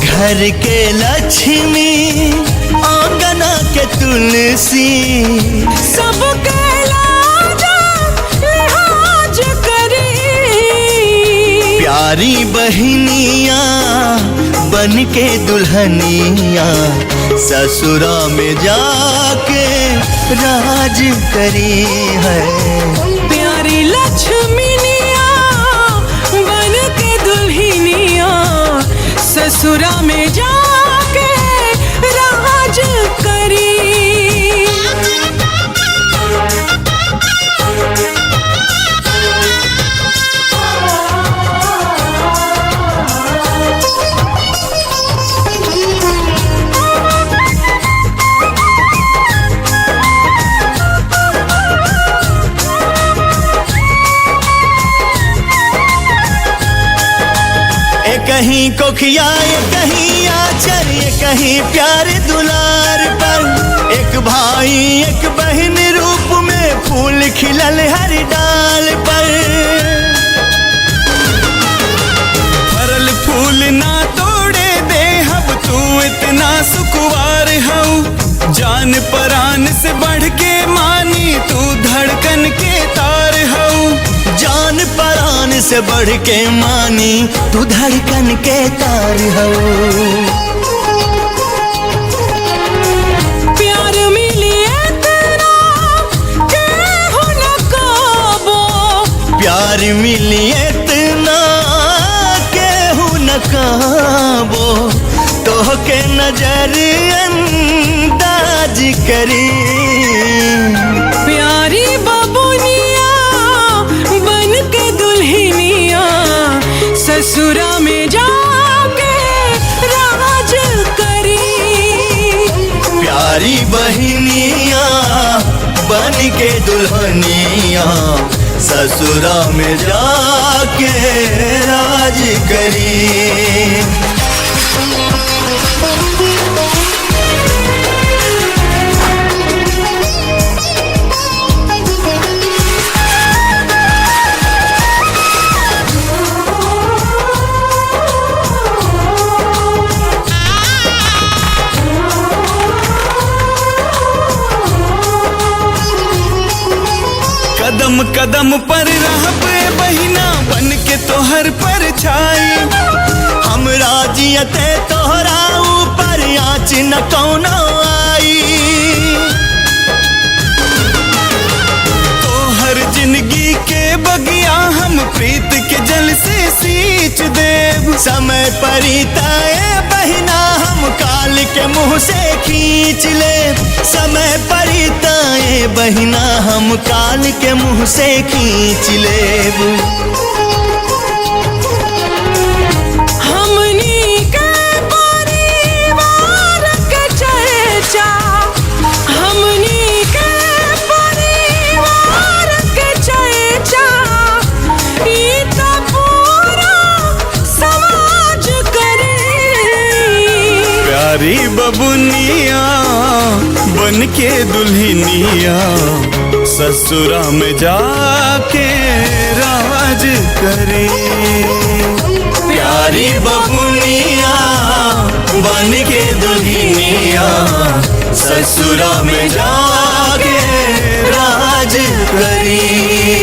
घर के लक्ष्मी आंगना के तुलसी सबके लाजा लिहाज करी। प्यारी बहनिया बन के दुल्हनिया ससुरा में जाके राज करी है। प्यारी लक्ष्मीनिया बन के दुल्हनिया ससुरा में जाके राज करी। कहीं कोखिया कहीं आचर कहीं प्यार दुलार पर एक भाई एक बहन रूप में फूल खिलल हर डाल पर। फरल फूल ना तोड़े दे अब तू इतना सुकुवार हो। जान परान से बढ़ के मानी तू धड़कन के तार हो। जान परान से बढ़ के मानी तू धड़कन के तार हो। प्यार मिली इतना केहू न काबो। प्यार मिली इतना केहू न काबो। तोहके नजर अंदाज करी। प्यारी बबुनिया बन के दुल्हनिया ससुरा में जाके राज करी। प्यारी बहनिया बन के दुल्हनिया ससुरा में जाके राज करी। कदम कदम पर रहबे बहिना बन के तोहर परछाई। हमरा जियते तोहरा ऊपर आँच न कौनो आई। तोहर जिंदगी के बगिया हम प्रीत के जल से सींच देव। समय परिताए बहिना हम काल के मुँह से खींच ले। समय परिताए बहिना हम काल के मुँह से खींच लेब। हमनी के परिवार के चर्चा हमनी के परिवार के चर्चा ई तो पूरा समाज करे। प्यारी बबुनिया बन के दुल्हनिया ससुरा में जाके राज करे। प्यारी बबुनिया बन के दुल्हनिया ससुरा में जाके राज करी।